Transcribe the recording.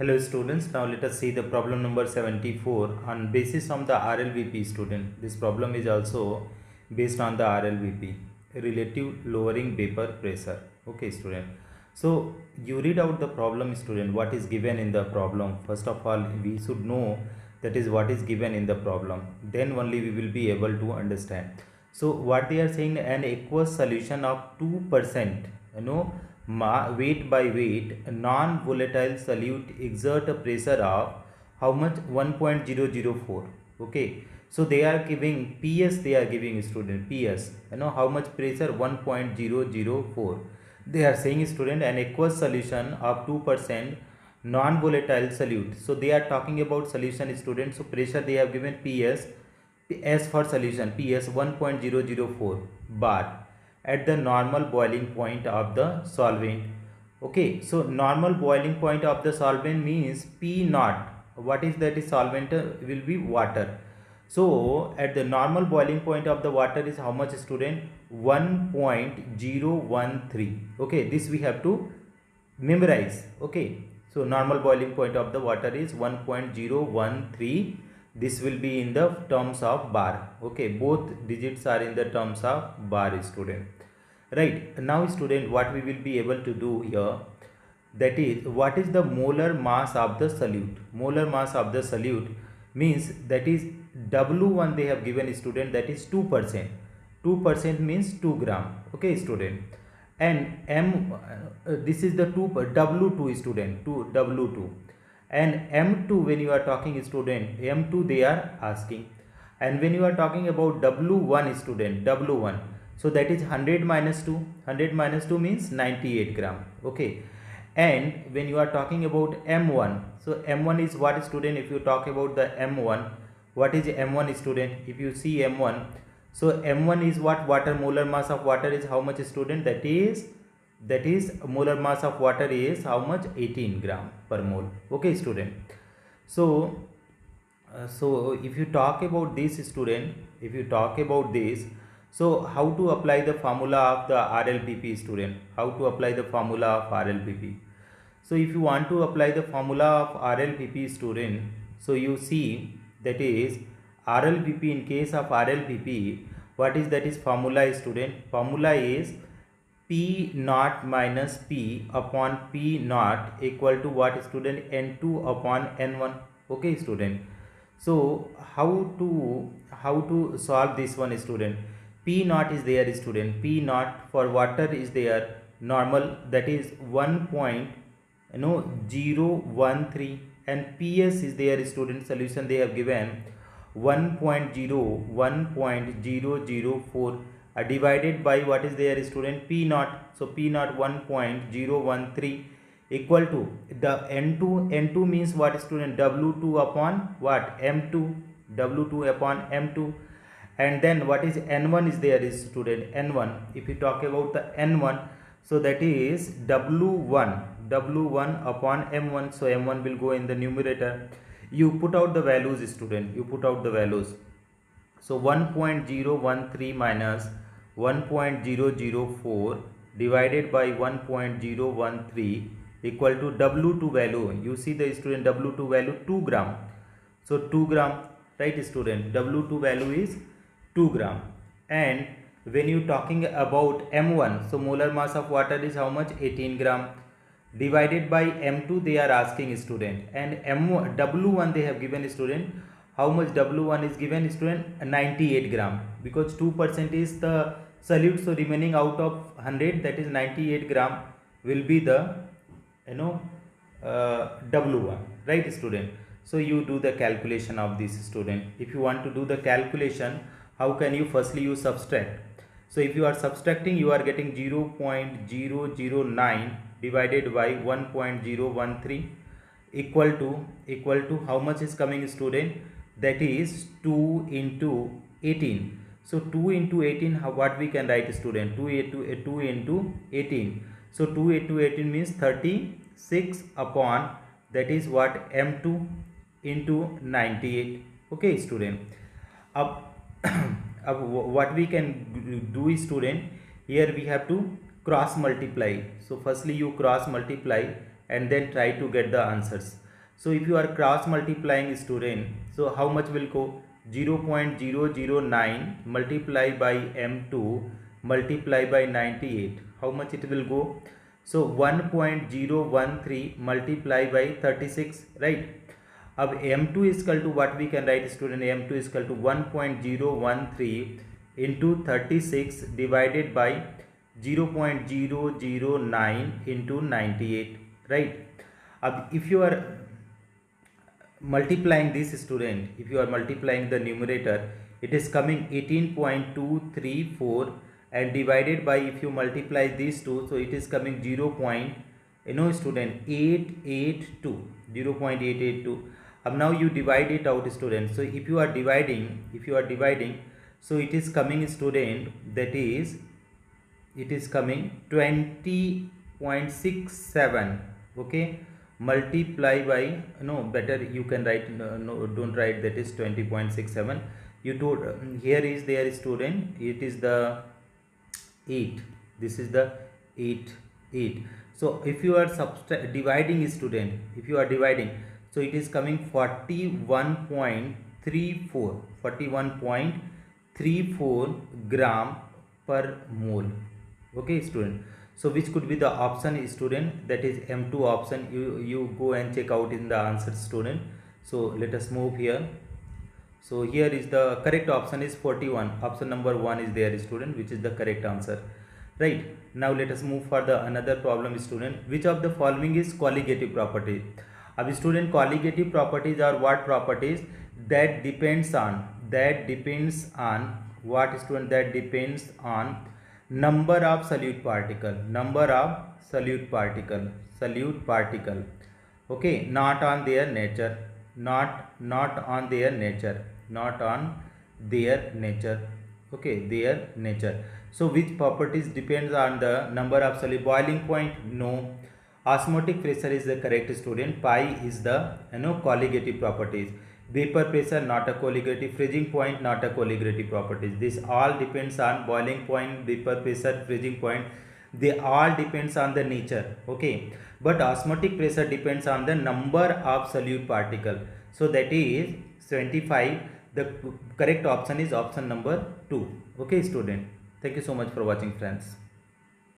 Hello students, now let us see the problem number 74 on basis of the RLVP student. This problem is also based on the RLVP, relative lowering vapor pressure. Okay student. So you read out the problem student, what is given in the problem. First of all, we should know that is what is given in the problem. Then only we will be able to understand. So what they are saying, an aqueous solution of 2%, weight by weight, non-volatile solute exert a pressure of how much? 1.004. Okay, so they are giving PS, they are giving student PS, how much pressure? 1.004. They are saying student an aqueous solution of 2% non-volatile solute. So they are talking about solution student. So pressure they have given PS, S for solution PS 1.004 bar at the normal boiling point of the solvent. Okay, so normal boiling point of the solvent means P naught. What is that? Solvent will be water. So at the normal boiling point of the water is how much student? 1.013. Okay, this we have to memorize. Okay, so normal boiling point of the water is 1.013. This will be in the terms of bar. Okay, both digits are in the terms of bar student. Right, now student, what we will be able to do here, that is what is the molar mass of the solute. Molar mass of the solute means that is W1 they have given student, that is 2%. 2% means 2 gram. Okay student, and this is the W2 student, W2, and M2 when you are talking student, M2 they are asking, and when you are talking about W1 student, W1, so that is 100 minus 2. 100 minus 2 means 98 gram. Okay, and when you are talking about M1, so M1 is what student? If you talk about the M1, what is M1 student? If you see M1, so M1 is what? Water. Molar mass of water is how much student? That is molar mass of water is how much? 18 gram per mole. Okay student, so if you talk about this student, if you talk about this, so how to apply the formula of the RLPP student? How to apply the formula of RLPP? So if you want to apply the formula of RLPP student, so you see that is RLPP. In case of RLPP, what is that is formula student? Formula is P naught minus P upon P naught equal to what student? N2 upon N1. Okay student, so how to solve this one student? P naught is there student, P naught for water is there normal, that is 1.013, and PS is there student, solution they have given 1.004 divided by what is there student? P naught. So P naught 1.013 equal to the N2 means what student? W2 upon what? M2, W2 upon M2. And then what is N1 is there student? N1, if you talk about the N1, so that is W1 upon M1. So M1 will go in the numerator. You put out the values student, you put out the values. So 1.013 minus 1.004 divided by 1.013 equal to W2 value. You see the student, W2 value 2 gram. So 2 gram, right student? W2 value is 2 gram. And when you talking about M1, so molar mass of water is how much? 18 gram divided by M2 they are asking student, and M1 W1 they have given student, how much W1 is given student? 98 gram, because 2% is the solute, so remaining out of 100, that is 98 gram will be the W1, right student? So you do the calculation of this student. If you want to do the calculation, how can you? Firstly you subtract. So if you are subtracting, you are getting 0.009 divided by 1.013 equal to how much is coming student? That is 2 into 18. So 2 into 18, what we can write student? 2 into 18. So 2 into 18 means 36 upon, that is what? M2 into 98. Okay student, what we can do student, here we have to cross multiply. So firstly you cross multiply and then try to get the answers. So if you are cross multiplying student, so how much will go? 0.009 multiply by m2 multiply by 98, how much it will go? So 1.013 multiply by 36, right? अब m2 is equal to what we can write student, m2 is equal to 1.013 into 36 divided by 0.009 into 98, right? अब if you are multiplying this student, if you are multiplying the numerator, it is coming 18.234 and divided by, if you multiply these two, so it is coming 0. Student 882, 0.882. Now you divide it out student. So if you are dividing, so it is coming student, that is it is coming 20.67, okay, multiply by, no, better you can write, no, don't write that is 20.67. You told here is there student, it is the 8, this is the 8. So if you are dividing student, if you are dividing, so it is coming 41.34 gram per mole, okay student. So which could be the option student, that is m2 option. You go and check out in the answer student. So let us move here. So here is the correct option is 41, option number 1 is there student, which is the correct answer, right? Now let us move for the another problem student. Which of the following is colligative property? अब student colligative properties are what properties? That depends on what student? That depends on number of solute particle, okay, not on their nature, not on their nature, okay, their nature. So which properties depends on the number of solute? Boiling point, no. Osmotic pressure is the correct student. Pi is the colligative properties. Vapor pressure, not a colligative. Freezing point, not a colligative properties. This all depends on boiling point, vapor pressure, freezing point. They all depends on the nature, okay. But osmotic pressure depends on the number of solute particle. So that is 75. The correct option is option number 2, okay student. Thank you so much for watching friends.